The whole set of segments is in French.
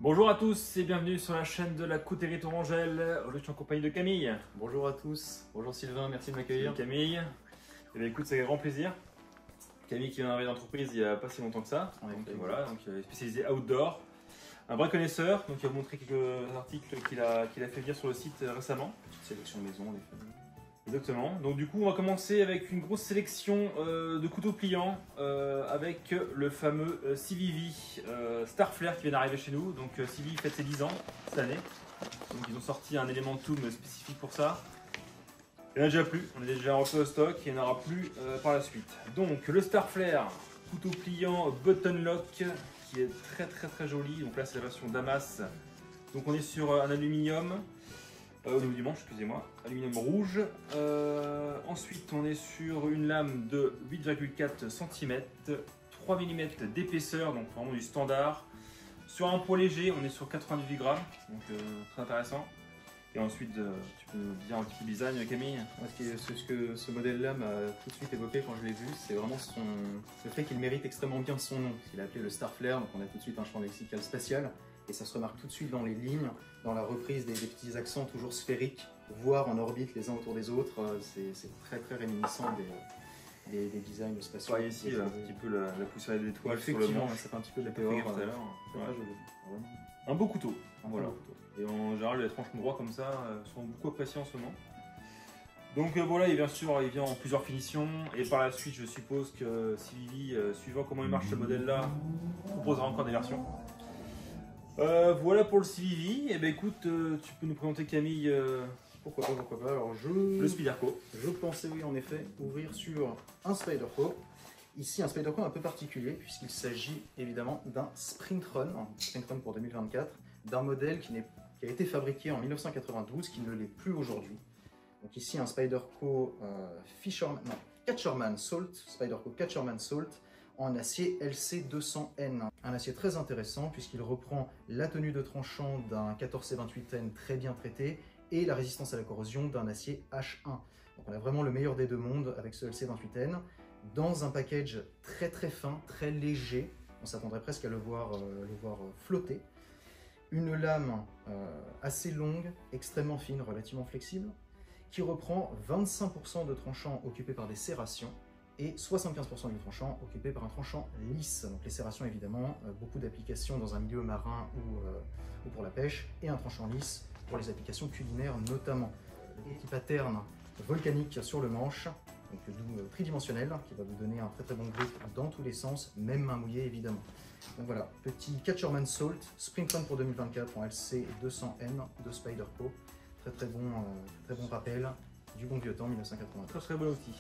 Bonjour à tous et bienvenue sur la chaîne de la coutellerie Tourangelle. Aujourd'hui je suis en compagnie de Camille. Bonjour à tous, bonjour Sylvain, merci de m'accueillir. Camille, eh bien, écoute, c'est un grand plaisir. Camille qui vient d'arriver d'entreprise il n'y a pas si longtemps que ça. Donc voilà, donc spécialisé outdoor. Un vrai connaisseur, donc il va vous montrer quelques articles qu'il a fait venir sur le site récemment. Sélection maison, les familles. Exactement. Donc du coup, on va commencer avec une grosse sélection de couteaux pliants avec le fameux CVV Starflare qui vient d'arriver chez nous. Donc CVV fête ses 10 ans cette année. Donc ils ont sorti un élément de toom spécifique pour ça. Il n'y en a déjà plus, on est déjà repris au stock et il n'y en aura plus par la suite. Donc le Starflare, couteau pliant button lock qui est très joli. Donc là c'est la version Damas. Donc on est sur un aluminium. Au niveau du manche, excusez-moi, aluminium rouge. Ensuite, on est sur une lame de 8,4 cm, 3 mm d'épaisseur, donc vraiment du standard. Sur un poids léger, on est sur 98 grammes, donc très intéressant. Et ensuite, tu peux nous dire un petit peu le design, Camille? Ce que ce modèle-là m'a tout de suite évoqué quand je l'ai vu, c'est vraiment le fait qu'il mérite extrêmement bien son nom. Il a appelé le Starflare, donc on a tout de suite un champ lexical spatial. Et ça se remarque tout de suite dans les lignes, dans la reprise des petits accents toujours sphériques, voire en orbite les uns autour des autres. C'est très réminiscent des designs spatiaux. Ouais, ici, un petit peu la poussière des étoiles sur le manche. Ça fait un petit peu de la théorie tout à l'heure. Un beau couteau. Voilà. Et en général, les tranches droits comme ça sont beaucoup appréciées en ce moment. Donc voilà, il vient en plusieurs finitions. Et par la suite, je suppose que CVV, suivant comment il marche ce modèle-là, proposera encore des versions. Voilà pour le CVV. Et ben écoute, tu peux nous présenter, Camille, pourquoi pas. Alors le Spyderco. Je pensais, oui, en effet, ouvrir sur un Spyderco. Ici, un Spyderco un peu particulier, puisqu'il s'agit évidemment d'un Sprintrun pour 2024, d'un modèle qui a été fabriqué en 1992, qui ne l'est plus aujourd'hui. Donc ici, un Spyderco Catcherman Salt, Spyderco Catcherman Salt, en acier LC200N. Un acier très intéressant puisqu'il reprend la tenue de tranchant d'un 14C28N très bien traité et la résistance à la corrosion d'un acier H1. Donc on a vraiment le meilleur des deux mondes avec ce LC28N dans un package très fin, très léger. On s'attendrait presque à le voir flotter. Une lame assez longue, extrêmement fine, relativement flexible, qui reprend 25% de tranchant occupé par des serrations et 75% du tranchant occupé par un tranchant lisse. Donc les serrations, évidemment, beaucoup d'applications dans un milieu marin ou pour la pêche, et un tranchant lisse pour les applications culinaires notamment. Le petit pattern volcanique sur le manche, donc d'où tridimensionnel, qui va vous donner un très bon grip dans tous les sens, même main mouillée évidemment. Donc voilà, petit Catcherman Salt, Sprintrun pour 2024 en LC200N de Spyderco. Très bon rappel du bon vieux temps 1980. Très bon outil.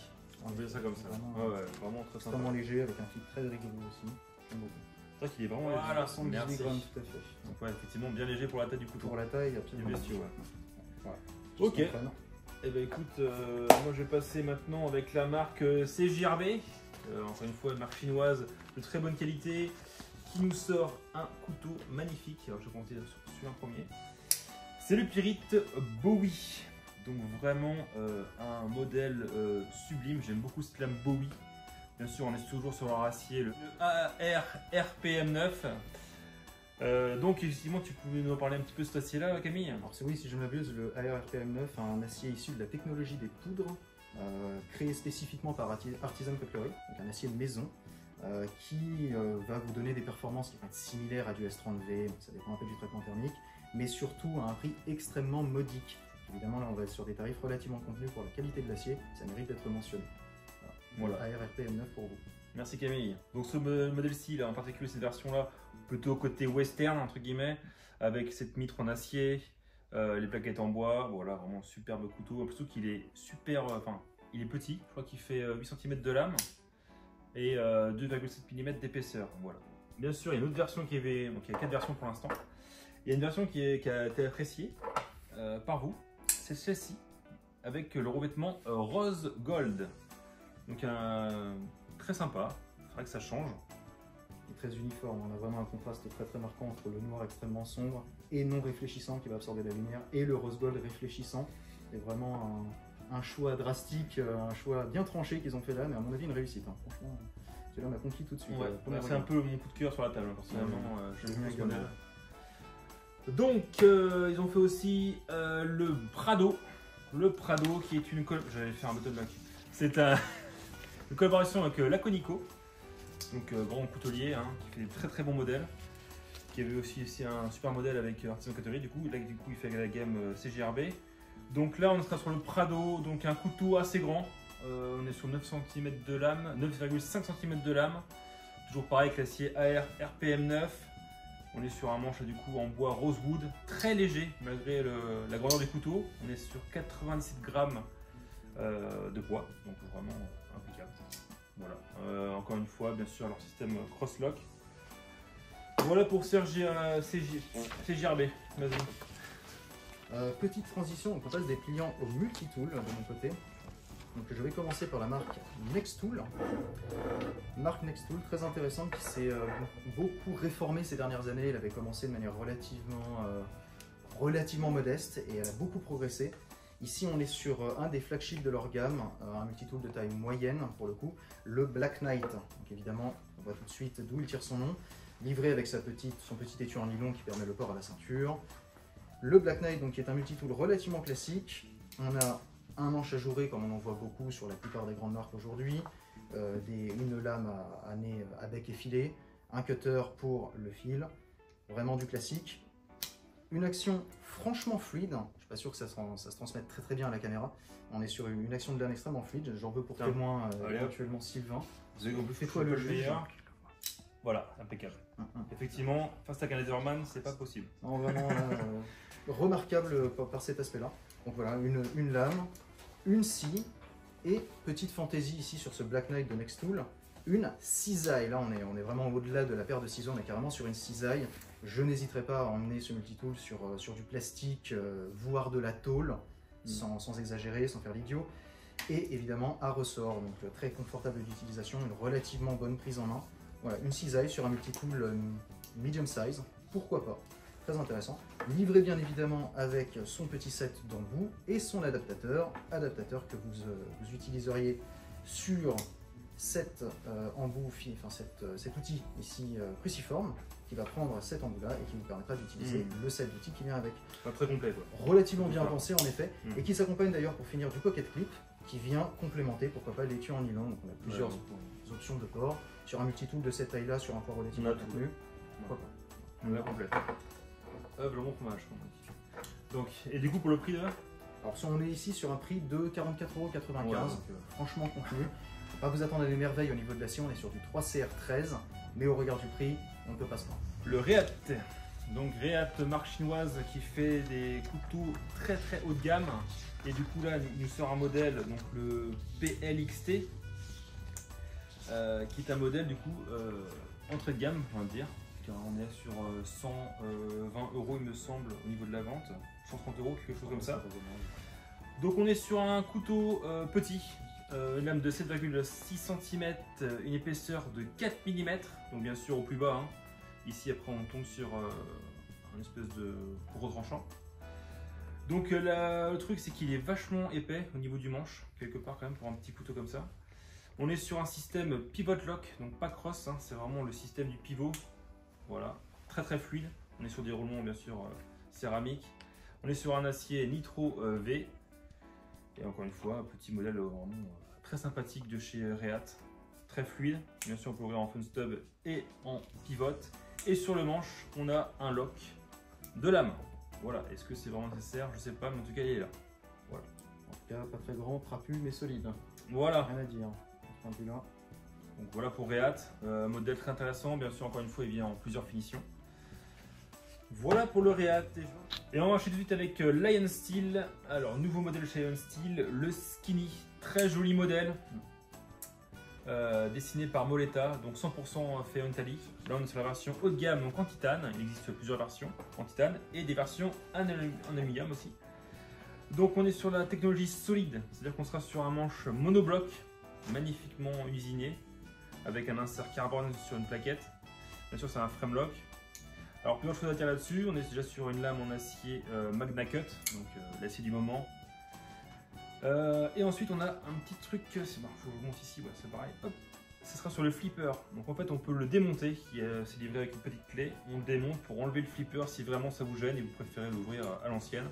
On veut ça comme ça. Vraiment très sympa. Extrêmement léger avec un fil très rigolo aussi. J'aime beaucoup. C'est vrai qu'il est vraiment léger. Voilà, 118 grammes tout à fait. Donc ouais, effectivement bien léger pour la taille du couteau. Pour la taille, absolument. Du bestiau, ouais. Voilà. Ok. Et ben écoute, moi je vais passer maintenant avec la marque CJRB. Encore une fois, une marque chinoise de très bonne qualité qui nous sort un couteau magnifique. Alors je vais commencer sur un premier. C'est le Pyrite Bowie. Donc vraiment un modèle sublime, j'aime beaucoup cette lame Bowie. Bien sûr, on est toujours sur leur acier, le AR-RPM9. Donc effectivement, tu pouvais nous en parler un petit peu de cet acier-là, Camille? Alors oui, si je ne m'abuse, le AR-RPM9, un acier issu de la technologie des poudres, créé spécifiquement par Artisan Cutlery, donc un acier de maison, qui va vous donner des performances qui vont être similaires à du S30V, donc ça dépend un peu du traitement thermique, mais surtout à un prix extrêmement modique. Évidemment, là, on va être sur des tarifs relativement contenus pour la qualité de l'acier, ça mérite d'être mentionné. Voilà, AR-RPM9 pour vous. Merci Camille. Donc ce modèle-ci, en particulier cette version-là, plutôt côté western, entre guillemets, avec cette mitre en acier, les plaquettes en bois, voilà, vraiment superbe couteau. Surtout qu'il est il est petit, je crois qu'il fait 8 cm de lame et 2,7 mm d'épaisseur, voilà. Bien sûr, il y a une autre version qui avait, donc il y a 4 versions pour l'instant. Il y a une version qui a été appréciée par vous, c'est celle-ci, avec le revêtement rose gold. Donc très sympa, il faudrait que ça change. Il est très uniforme, on a vraiment un contraste très marquant entre le noir extrêmement sombre et non réfléchissant qui va absorber la lumière et le rose gold réfléchissant. C'est vraiment un choix drastique, un choix bien tranché qu'ils ont fait là, mais à mon avis une réussite. Hein. Franchement, celui-là m'a conquis tout de suite. Ouais, c'est un peu mon coup de cœur sur la table, personnellement. Je l'aime bien ce modèle. Donc ils ont fait aussi le Prado. Le Prado qui est une j'allais faire un bottle lock. C'est une collaboration avec Laconico. Donc grand coutelier hein, qui fait des très bons modèles. Qui avait aussi un super modèle avec Artisan Cutlery. Du coup il fait la gamme CGRB. Donc là on sera sur le Prado, donc un couteau assez grand. On est sur 9 cm de lame, 9,5 cm de lame. Toujours pareil avec l'acier AR RPM9. On est sur un manche du coup en bois rosewood, très léger malgré la grandeur du couteau. On est sur 97 grammes de poids, donc vraiment impeccable. Voilà, encore une fois, bien sûr, leur système cross-lock. Voilà pour CGRB, vas-y. Petite transition, donc on passe des pliants au multi-tool de mon côté. Donc je vais commencer par la marque Nextool. Marque Nextool, très intéressante, qui s'est beaucoup réformée ces dernières années. Elle avait commencé de manière relativement modeste et elle a beaucoup progressé. Ici on est sur un des flagships de leur gamme, un multi-tool de taille moyenne pour le coup, le Black Knight. Donc évidemment, on voit tout de suite d'où il tire son nom. Livré avec son petit étui en nylon qui permet le port à la ceinture. Le Black Knight donc, qui est un multi-tool relativement classique. On a un manche ajouré comme on en voit beaucoup sur la plupart des grandes marques aujourd'hui, une lame à nez à bec effilé, un cutter pour le fil, vraiment du classique. Une action franchement fluide, je ne suis pas sûr que ça se transmette très bien à la caméra. On est sur une action de lame extrêmement fluide, j'en veux pour témoin éventuellement Sylvain. Fais-toi le juge. Voilà, impeccable. Effectivement, face à un Leatherman, c'est pas possible. Non, vraiment remarquable par cet aspect-là. Donc voilà, une lame, une scie et petite fantaisie ici sur ce Black Knight de Nextool, une cisaille. Là, on est vraiment au-delà de la paire de ciseaux, on est carrément sur une cisaille. Je n'hésiterai pas à emmener ce multi-tool sur du plastique, voire de la tôle, sans exagérer, sans faire l'idiot. Et évidemment à ressort, donc très confortable d'utilisation, une relativement bonne prise en main. Voilà, une cisaille sur un multi-tool medium size, pourquoi pas, très intéressant. Livré bien évidemment avec son petit set d'embout et son adaptateur que vous utiliseriez sur cet embout, cet outil ici cruciforme, qui va prendre cet embout là et qui vous permettra d'utiliser le set d'outils qui vient avec. Pas très complet quoi. Relativement bien pensé en effet, et qui s'accompagne d'ailleurs pour finir du pocket clip, qui vient complémenter, pourquoi pas, l'étui en nylon. Donc on a plusieurs options de port. Sur un multi-tool de cette taille-là, sur un poids relativement contenu, pourquoi pas. On l'a complète. Hop, le bon fromage. Donc, et du coup, pour le prix de... Alors, on est ici sur un prix de 44,95 €, donc franchement contenu. Faut pas vous attendre à des merveilles au niveau de l'acier, on est sur du 3CR13, mais au regard du prix, on ne peut pas se prendre. Le Reat, donc Reat, marque chinoise qui fait des couteaux très haut de gamme. Et du coup, là, il nous sort un modèle, donc le PLXT. Qui est un modèle du coup entrée de gamme, on va dire, car on est sur 120 € il me semble au niveau de la vente, 130 €, quelque chose comme ça. Donc on est sur un couteau petit, une lame de 7,6 cm, une épaisseur de 4 mm, donc bien sûr au plus bas. Hein. Ici après on tombe sur un espèce de gros tranchant. Donc le truc c'est qu'il est vachement épais au niveau du manche, quelque part quand même pour un petit couteau comme ça. On est sur un système pivot lock, donc pas cross, hein, c'est vraiment le système du pivot. Voilà, très fluide. On est sur des roulements bien sûr céramique. On est sur un acier Nitro V. Et encore une fois, un petit modèle vraiment très sympathique de chez Reat. Très fluide. Bien sûr, on peut ouvrir en fun stub et en pivot. Et sur le manche, on a un lock de lame. Voilà, est-ce que c'est vraiment nécessaire? Je sais pas, mais en tout cas, il est là. Voilà. En tout cas, pas très grand, trapu, mais solide. Voilà. Rien à dire. Là. Donc voilà pour Reat, modèle très intéressant, bien sûr encore une fois il vient en plusieurs finitions. Voilà pour le Reat. Et on va enchaîner tout de suite avec Lion Steel. Alors nouveau modèle chez Lion Steel, le Skinny, très joli modèle. Dessiné par Moletta, donc 100% fait en Italie. Là on est sur la version haut de gamme, donc en titane, il existe plusieurs versions en titane et des versions en aluminium aussi. Donc on est sur la technologie solide, c'est-à-dire qu'on sera sur un manche monobloc, magnifiquement usiné, avec un insert carbone sur une plaquette. Bien sûr c'est un frame lock. Alors plusieurs choses à dire là-dessus, on est déjà sur une lame en acier Magna Cut, donc l'acier du moment. Et ensuite on a un petit truc, c'est bon, faut que je monte ici, ouais, c'est pareil. Hop. ce sera sur le flipper. Donc en fait, on peut le démonter, c'est livré avec une petite clé. On le démonte pour enlever le flipper si vraiment ça vous gêne et vous préférez l'ouvrir à l'ancienne.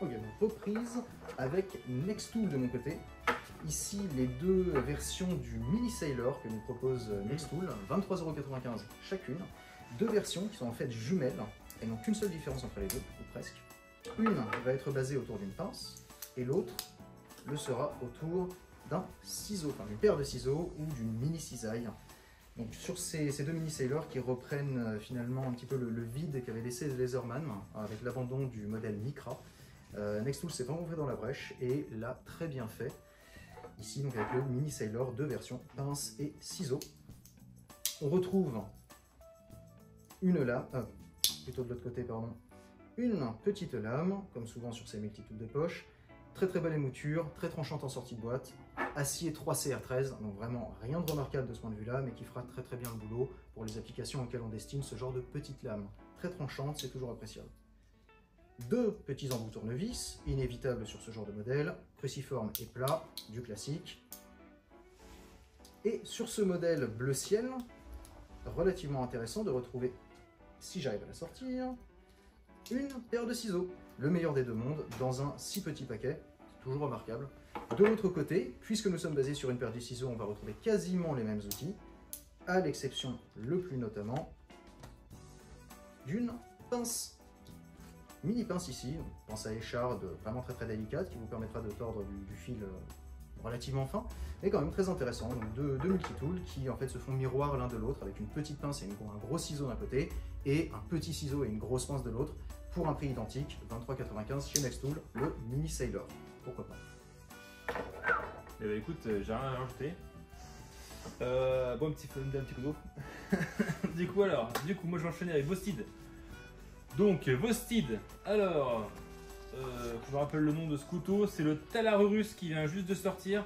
Ok, donc reprise avec Nextool de mon côté. Ici, les deux versions du Mini Sailor que nous propose Nextool, 23,95 € chacune. Deux versions qui sont en fait jumelles et n'ont qu'une seule différence entre les deux, ou presque. Une va être basée autour d'une pince et l'autre le sera autour d'un ciseau, enfin d'une paire de ciseaux ou d'une mini cisaille. Donc sur ces deux mini sailors qui reprennent finalement un petit peu le vide qu'avait laissé Laserman avec l'abandon du modèle Micra, Nextool s'est engouffré dans la brèche et l'a très bien fait. Ici donc avec le mini sailor, deux versions, pince et ciseaux. On retrouve une lame, plutôt de l'autre côté pardon, une petite lame, comme souvent sur ces multitools de poche. Très très belle émouture, très tranchante en sortie de boîte, acier 3CR13, donc vraiment rien de remarquable de ce point de vue là, mais qui fera très très bien le boulot pour les applications auxquelles on destine ce genre de petite lame. Très tranchante, c'est toujours appréciable. Deux petits embouts tournevis, inévitables sur ce genre de modèle, cruciforme et plat, du classique. Et sur ce modèle bleu ciel, relativement intéressant de retrouver, si j'arrive à la sortir, une paire de ciseaux. Le meilleur des deux mondes dans un si petit paquet, toujours remarquable. De l'autre côté, puisque nous sommes basés sur une paire de ciseaux, on va retrouver quasiment les mêmes outils, à l'exception, le plus notamment, d'une pince. Mini pince ici, pince à écharde vraiment très très délicate qui vous permettra de tordre du fil relativement fin, mais quand même très intéressant. Donc deux multitools qui en fait se font miroir l'un de l'autre avec une petite pince et un gros ciseau d'un côté et un petit ciseau et une grosse pince de l'autre pour un prix identique, 23,95 € chez Nextool, le Mini Sailor. Pourquoi pas. Eh ben écoute, j'ai rien à rajouter. Bon, un petit coup d'eau. du coup, moi je vais enchaîner avec Vostid. Donc, Vostid, alors, je me rappelle le nom de ce couteau, c'est le Talarurus qui vient juste de sortir.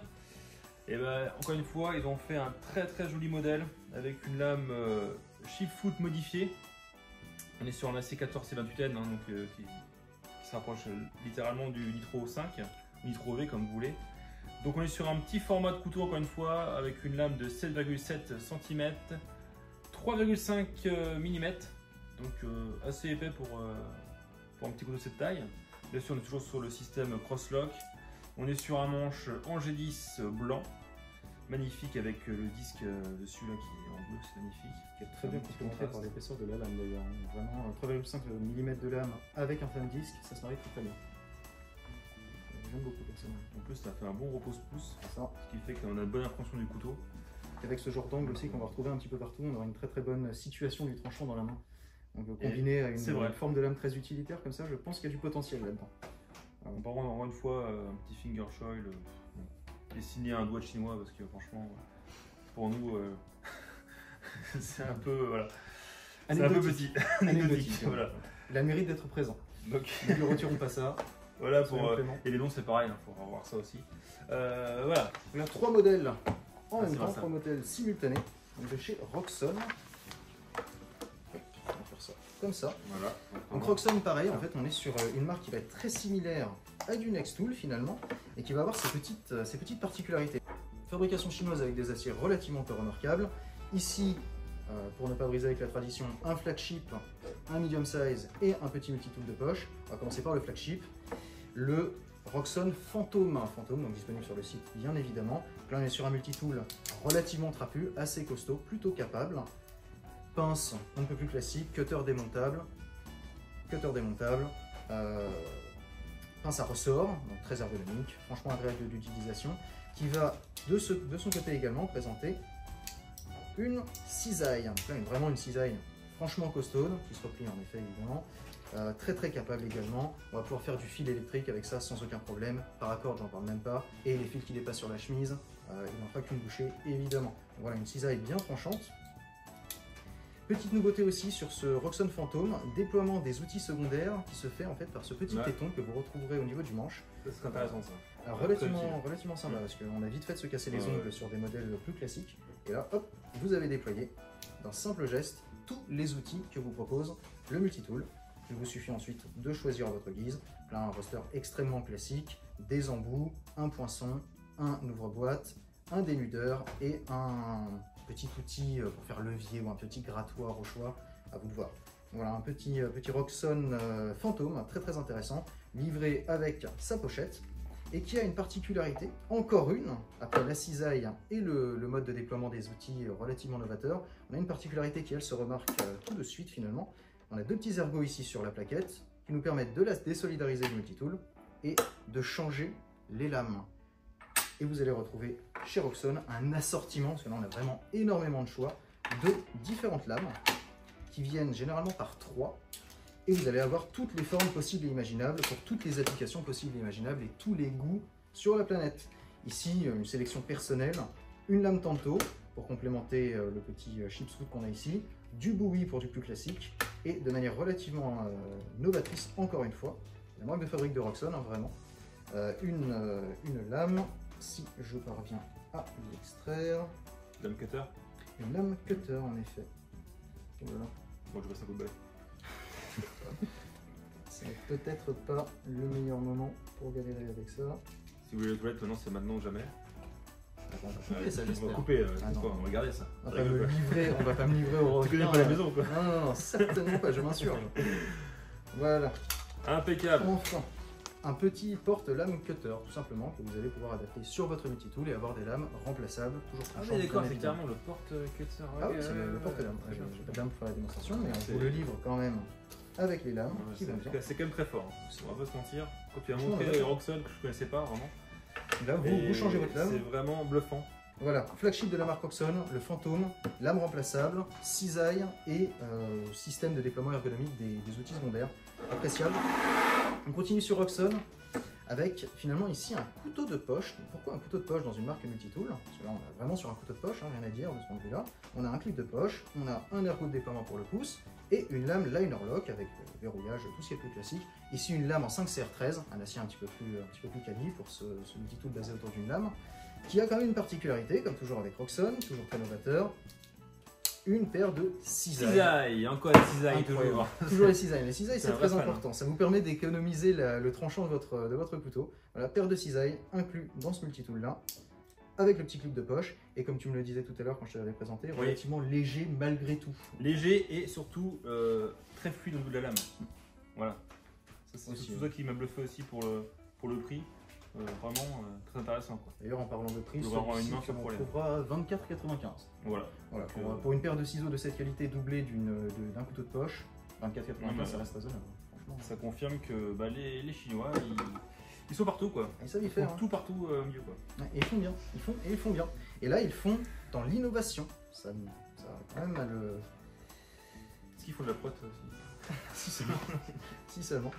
Et ben, encore une fois, ils ont fait un très très joli modèle avec une lame Shipfoot modifiée. On est sur un AC14 C28N, hein, donc, qui se rapproche littéralement du Nitro 5, Nitro V comme vous voulez. Donc on est sur un petit format de couteau encore une fois, avec une lame de 7,7 cm, 3,5 mm, donc assez épais pour un petit couteau de cette taille. Bien sûr on est toujours sur le système Crosslock. On est sur un manche en G10 blanc, magnifique avec le disque dessus là qui est en bleu, c'est magnifique. Qui est très bien complémenté par l'épaisseur de la lame d'ailleurs. Vraiment 3,5 mm de lame avec un fan disque, ça se marie très bien. J'aime beaucoup personnellement. En plus ça fait un bon repose-pouce, ce qui fait qu'on a une bonne appréhension du couteau. Avec ce genre d'angle aussi qu'on va retrouver un petit peu partout, on aura une très très bonne situation du tranchant dans la main. Donc combiné à une forme de lame très utilitaire comme ça, je pense qu'il y a du potentiel là-dedans. Par contre, encore une fois, un petit finger choil, dessiner un doigt chinois parce que franchement, pour nous, c'est un peu, voilà, c'est un peu petit. Anecdotique. Voilà. Il a le mérite d'être présent. Donc, ne lui retirons pas ça. Voilà, et les noms c'est pareil, il faut avoir ça aussi. Voilà. On a trois modèles en même temps, trois modèles simultanés, donc de chez Roxxon. On va faire ça comme ça. Voilà. Donc Roxxon, pareil, en fait, on est sur une marque qui va être très similaire à du Nextool finalement, et qui va avoir ces petites particularités. Fabrication chinoise avec des aciers relativement peu remarquables. Ici, pour ne pas briser avec la tradition, un flagship, un medium size et un petit multitool de poche. On va commencer par le flagship, le Roxxon Phantom, donc disponible sur le site bien évidemment. Là on est sur un multitool relativement trapu, assez costaud, plutôt capable. Pince un peu plus classique, cutter démontable, pince à ressort, donc très ergonomique, franchement agréable d'utilisation, qui va de son côté également présenter une cisaille. Donc là, vraiment une cisaille franchement costaude, qui se replie en effet évidemment, très très capable également. On va pouvoir faire du fil électrique avec ça sans aucun problème, paracorde j'en parle même pas, et les fils qui dépassent sur la chemise, il n'en fera qu'une bouchée évidemment. Donc voilà, une cisaille bien tranchante. Petite nouveauté aussi sur ce Roxxon Phantom, déploiement des outils secondaires qui se fait en fait par ce petit téton que vous retrouverez au niveau du manche. Ça serait intéressant ça. Alors, relativement sympa parce qu'on a vite fait de se casser les ongles sur des modèles plus classiques. Et là, hop, vous avez déployé d'un simple geste tous les outils que vous propose le multitool. Il vous suffit ensuite de choisir à votre guise. Là, un roster extrêmement classique, des embouts, un poinçon, un ouvre-boîte, un dénudeur et un petit outil pour faire levier ou un petit grattoir au choix, à vous de voir. Voilà un petit Roxxon fantôme, très intéressant, livré avec sa pochette et qui a une particularité, encore une, après la cisaille et le mode de déploiement des outils relativement novateur, on a une particularité qui elle se remarque tout de suite finalement. On a deux petits ergots ici sur la plaquette qui nous permettent de la désolidariser du multitool et de changer les lames. Et vous allez retrouver chez Roxxon un assortiment, parce que là on a vraiment énormément de choix, de différentes lames qui viennent généralement par 3. Et vous allez avoir toutes les formes possibles et imaginables pour toutes les applications possibles et imaginables et tous les goûts sur la planète. Ici, une sélection personnelle, une lame Tanto pour complémenter le petit chipswood qu'on a ici, du Bowie pour du plus classique et de manière relativement novatrice, encore une fois, la marque de fabrique de Roxxon, hein, vraiment, une lame, si je parviens à l'extraire. Lame cutter. Une lame cutter en effet. Voilà. Bon, je passe un coup de balai. C'est peut-être pas le meilleur moment pour galérer avec ça. Si vous voulez les toilettes, maintenant c'est maintenant ou jamais. On va couper ça, On j'espère. va couper, Ah non. on va garder ça. On va pas me livrer au Tu connais requin. pas la maison quoi. Non, certainement pas, je m'insurge. Voilà. Impeccable. Enfin, un petit porte-lame cutter, tout simplement, que vous allez pouvoir adapter sur votre multitool et avoir des lames remplaçables, toujours Ah tranchantes, oui d'accord, bien c'est évidemment. carrément le porte-cutter. Ah oui, c'est le porte-lame. Très bien, J'ai pas de lame pour faire la démonstration, mais on C'est- vous le livre quand même avec les lames qui vont bien. C'est quand même très fort. On va pas se mentir. Quand tu as Franchement, montré ouais. Roxxon que je connaissais pas vraiment. Là, vous changez votre lame. C'est vraiment bluffant. Voilà, flagship de la marque Roxxon, le fantôme, lame remplaçable, cisaille et système de déploiement ergonomique des outils secondaires. Appréciable. On continue sur Roxxon avec finalement ici un couteau de poche. Pourquoi un couteau de poche dans une marque multitool? Parce que là on est vraiment sur un couteau de poche, hein, rien à dire de ce point de vue là. On a un clip de poche, on a un ergot de déploiement pour le pouce et une lame liner lock avec verrouillage, tout ce qui est plus classique. Ici une lame en 5CR13, un acier un petit peu plus quali pour ce multitool basé autour d'une lame, qui a quand même une particularité, comme toujours avec Roxxon, toujours très novateur, une paire de cisailles. Cisaille, encore la cisaille Incroyable. toujours. Toujours les cisailles. Les cisailles, C'est c'est un vrai très fan, hein. important. Ça vous permet d'économiser le tranchant de votre couteau. Voilà, paire de cisailles inclus dans ce multitool là, avec le petit clip de poche. Et comme tu me le disais tout à l'heure quand je te l'avais présenté, Oui. relativement léger malgré tout. Léger et surtout très fluide au bout de la lame. Voilà. Ça, c'est Aussi, surtout ouais. ça qui m'a bluffé aussi pour le prix. Vraiment très intéressant quoi. D'ailleurs, en parlant de prix, Vous aurez une main celui-ci, sans on problème. trouvera à 24,95. Voilà. Voilà, Donc, pour une paire de ciseaux de cette qualité doublée d'un couteau de poche, 24,95, Ouais, ça reste raisonnable. Franchement, ça confirme que bah, les Chinois, ils sont partout quoi. ils savent y Ils faire. font Hein. tout partout mieux quoi. Ouais, et ils font bien. Ils font bien. Et là, ils font dans l'innovation. Ça a quand même à le. Est-ce qu'ils font de la prot aussi? Si seulement. Si seulement.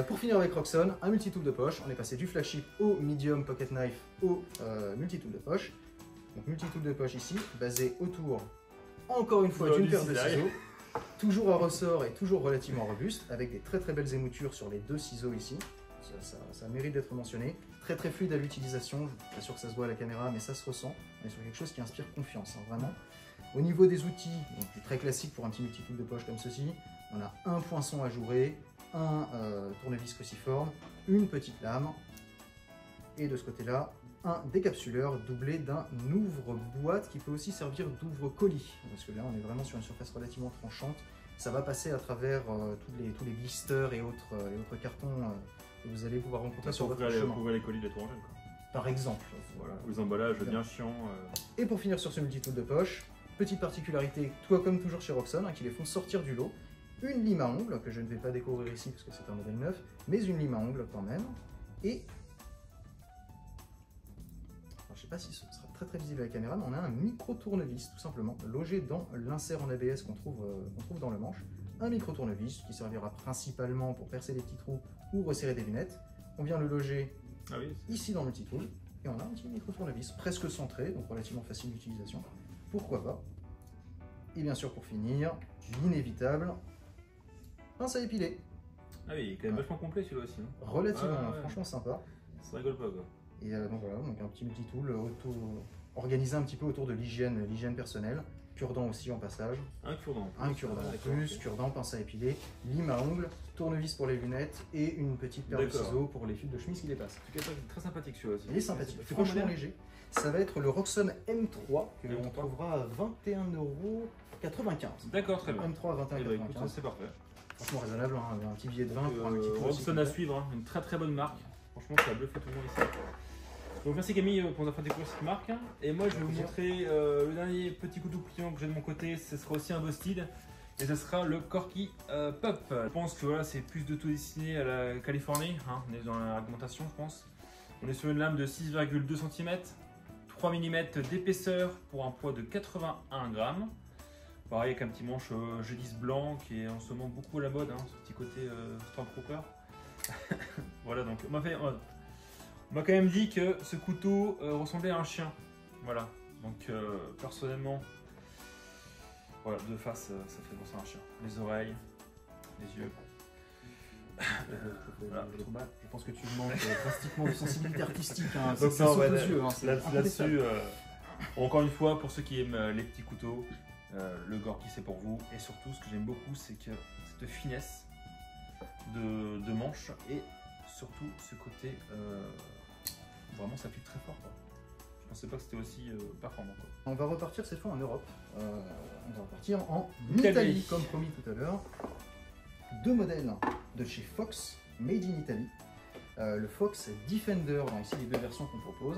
Pour finir avec Roxxon, un multitool de poche. On est passé du flagship au medium pocket knife au multitool de poche. Donc multitool de poche ici, basé autour, encore une fois, d'une Du paire de cisaille. ciseaux. Toujours à ressort et toujours relativement robuste, avec des très belles émoutures sur les deux ciseaux ici. Ça mérite d'être mentionné. Très fluide à l'utilisation. Je suis pas sûr que ça se voit à la caméra, mais ça se ressent. On est sur quelque chose qui inspire confiance, hein, vraiment. Au niveau des outils, donc, du très classique pour un petit multitool de poche comme ceci, on a un poinçon ajouré, un tournevis cruciforme, une petite lame, et de ce côté-là, un décapsuleur doublé d'un ouvre-boîte qui peut aussi servir d'ouvre-colis, parce que là on est vraiment sur une surface relativement tranchante. Ça va passer à travers tous les blisters et autres cartons que vous allez pouvoir rencontrer sur votre chemin. Pour ouvrir les colis de la tour Angèle quoi. Par exemple. Voilà. Les emballages bien chiants. Et pour finir sur ce multitool de poche, petite particularité, toi comme toujours chez Roxxon, hein, qui les font sortir du lot, une lime à ongles, que je ne vais pas découvrir ici parce que c'est un modèle neuf, mais une lime à ongles quand même, et alors, je ne sais pas si ce sera très visible à la caméra, mais on a un micro tournevis tout simplement, logé dans l'insert en ABS qu'on trouve dans le manche, un micro tournevis qui servira principalement pour percer des petits trous ou resserrer des lunettes. On vient le loger Ah oui. ici dans le multitool, et on a un petit micro tournevis presque centré, donc relativement facile d'utilisation. Pourquoi pas? Et bien sûr pour finir, l'inévitable, pince à épiler. Ah oui, il est quand même vachement complet celui-là aussi. Hein. Relativement, Ah ouais. franchement sympa. Ça rigole pas quoi. Et donc voilà, donc un petit multitool organisé un petit peu autour de l'hygiène personnelle. cure-dent aussi en passage. Un cure-dent. Un cure-dent en plus, ok. cure-dent, pince à épiler, lime à ongles, tournevis pour les lunettes et une petite paire de D'accord. ciseaux pour les fils de chemise qui dépassent. En tout cas, très sympathique celui-là aussi. Il est sympathique, C'est quoi le franchement modèle? léger. Ça va être le Roxxon M3 que M3. l'on trouvera à 21,95 €. D'accord, très bien. M3 à Eh ben, écoute, 21,95 €. c'est parfait. Franchement raisonnable, hein, un petit billet de 20 pour un petit truc aussi Roxxon à complet. suivre, hein. Une très bonne marque. Franchement, ça a bluffé tout le monde ici. Donc merci Camille pour nous avoir fait découvrir cette marque. Et moi, je vais vous montrer le dernier petit couteau pliant que j'ai de mon côté. Ce sera aussi un Bosted. Et ce sera le Corky Pup. Je pense que voilà, c'est plus de tout destiné à la Californie. Hein. On est dans l'argumentation, je pense. On est sur une lame de 6,2 cm, 3 mm d'épaisseur pour un poids de 81 grammes. Pareil avec un petit manche G10 blanc qui est en ce moment beaucoup à la mode, hein, ce petit côté Stormtrooper. Voilà, donc on m'a quand même dit que ce couteau ressemblait à un chien. Voilà, donc personnellement, voilà, de face ça fait penser à un chien. Les oreilles, les yeux. Voilà. Je pense que tu manques drastiquement de sensibilité artistique. Hein. Donc C'est non, sauf ouais, aux yeux. Hein. là-dessus, encore une fois, pour ceux qui aiment les petits couteaux, le Gorky c'est pour vous. Et surtout, ce que j'aime beaucoup, c'est que cette finesse de manche et surtout ce côté, vraiment ça pique très fort, quoi. Je pensais pas que c'était aussi performant, quoi. On va repartir cette fois en Europe. On va repartir en Italie. Italie, comme promis tout à l'heure. Deux modèles de chez Fox, made in Italy. Le Fox Defender, dans ici les deux versions qu'on propose.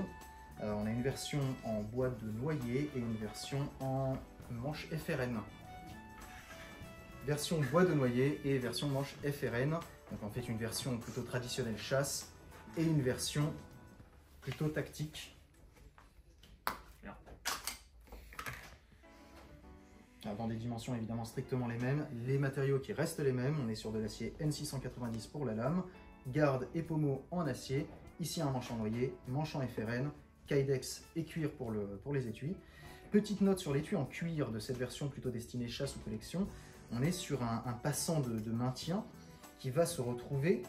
On a une version en bois de noyer et une version en manche FRN. Version bois de noyer et version manche FRN. Donc en fait une version plutôt traditionnelle chasse et une version plutôt tactique. Dans des dimensions évidemment strictement les mêmes, les matériaux qui restent les mêmes, on est sur de l'acier N690 pour la lame, garde et pommeau en acier, ici un manche en noyer, manche en FRN, Kydex et cuir pour les étuis. Petite note sur l'étui en cuir de cette version plutôt destinée chasse ou collection, on est sur un passant de maintien qui va se retrouver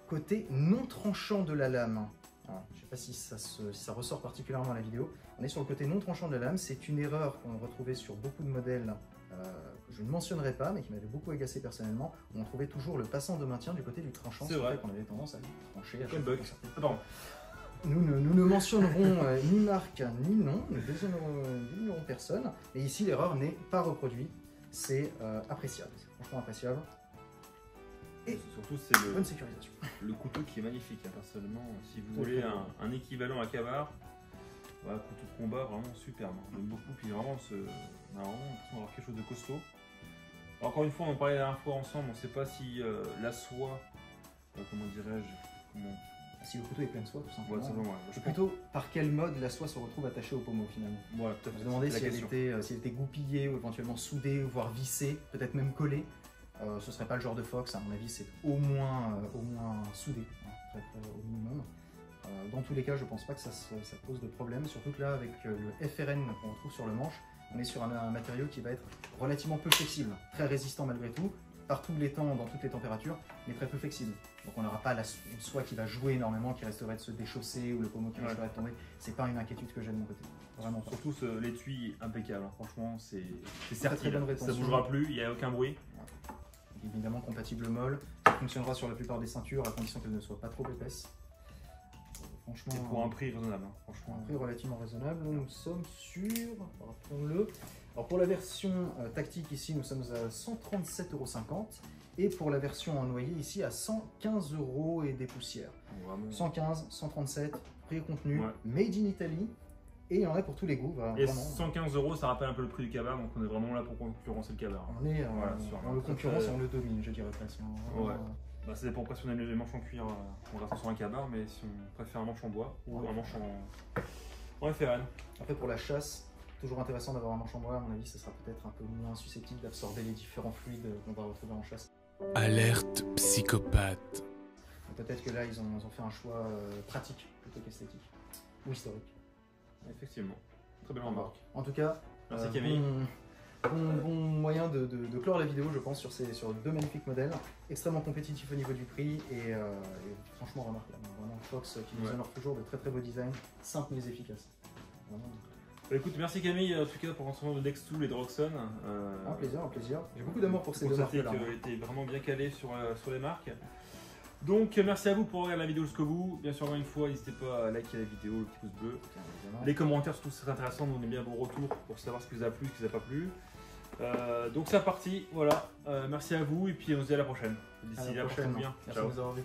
côté non tranchant de la lame. Alors, je ne sais pas si ça ressort particulièrement à la vidéo. On est sur le côté non tranchant de la lame. C'est une erreur qu'on retrouvait sur beaucoup de modèles que je ne mentionnerai pas, mais qui m'avait beaucoup agacé personnellement. On trouvait toujours le passant de maintien du côté du tranchant. C'est vrai qu'on avait tendance à trancher à Comme chaque bug. fois. Pardon. Nous ne mentionnerons ni marque ni nom, nous déshonorerons personne. Et ici, l'erreur n'est pas reproduite. C'est appréciable. C'est franchement appréciable. Et surtout, c'est bonne sécurisation. le couteau qui est magnifique, hein, personnellement. Si vous Tout à voulez fait. un équivalent à Cavard, voilà, couteau de combat vraiment superbe. Hein. J'aime beaucoup. Puis vraiment, on a vraiment l'impression d'avoir quelque chose de costaud. Encore une fois, on en parlait la dernière fois ensemble. On ne sait pas si la soie, comment dirais-je, Si le couteau est plein de soie, tout simplement. Ouais, simplement, ouais. C'est plutôt par quel mode la soie se retrouve attachée au pommeau finalement. Voilà, tout à On fait. se demandait C'est si la elle, question. si elle était goupillée ou éventuellement soudée, voire vissée, peut-être même collée. Ce serait pas le genre de Fox, à mon avis, c'est au moins soudé, hein, très, au minimum. Dans tous les cas, je pense pas que ça pose de problème, surtout que là, avec le FRN qu'on retrouve sur le manche, on est sur un matériau qui va être relativement peu flexible, très résistant malgré tout, par tous les temps, dans toutes les températures, mais très peu flexible. Donc on n'aura pas une soie qui va jouer énormément, qui resterait de se déchausser ou le pommeau qui resterait de tomber. C'est pas une inquiétude que j'ai de mon côté, vraiment pas. Surtout l'étui impeccable. Hein. Franchement, c'est Très certain. bonne Ça rétention. bougera plus, il n'y a aucun bruit. Évidemment compatible molle, ça fonctionnera sur la plupart des ceintures à condition qu'elles ne soient pas trop épaisses. Franchement, Et pour un prix raisonnable. Hein. Franchement, un prix relativement raisonnable. Nous sommes sur, rappelons-le, alors pour la version tactique ici, nous sommes à 137,50 € et pour la version en noyer ici à 115 € et des poussières. vraiment. 115, 137, prix contenu, Ouais. made in Italy. Et il y en a pour tous les goûts. Et Vraiment. 115 €, ça rappelle un peu le prix du Cavard, donc on est vraiment là pour concurrencer le Cavard. On est Voilà, sur on un le très, concurrence, très- on le domine, je dirais presque. Ouais. Bah, ça dépend si on aime les manches en cuir, on reste sur un Cavard, mais si on préfère un manche en bois ou un manche en FRN. Après, pour la chasse, toujours intéressant d'avoir un manche en bois. À mon avis, ce sera peut-être un peu moins susceptible d'absorber les différents fluides qu'on va retrouver en chasse. Alerte psychopathe. Donc, peut-être que là, ils ont fait un choix pratique plutôt qu'esthétique ou historique. Effectivement. Très belle remarque. En tout cas, Merci Camille. bon moyen de clore la vidéo, je pense, sur deux magnifiques modèles, extrêmement compétitifs au niveau du prix et franchement remarquable. Vraiment Fox qui nous Ouais. honore toujours de très très beaux designs, simples mais efficaces. Vraiment. Bah, écoute, merci Camille en tout cas pour l'enseignement de Nextool et de Roxxon. Un plaisir, un plaisir. J'ai beaucoup d'amour pour ces deux marques là. Tu étais vraiment bien calé sur les marques. Donc merci à vous pour regarder la vidéo jusqu'au bout. Bien sûr, encore une fois, n'hésitez pas à liker la vidéo, le petit pouce bleu. Les commentaires, surtout, c'est intéressant. On aime bien vos retours pour savoir ce qui vous a plu, ce qui vous a pas plu. Donc c'est parti, voilà. Merci à vous et puis on se dit à la prochaine. D'ici là, portez-vous bien. Merci de nous avoir vus.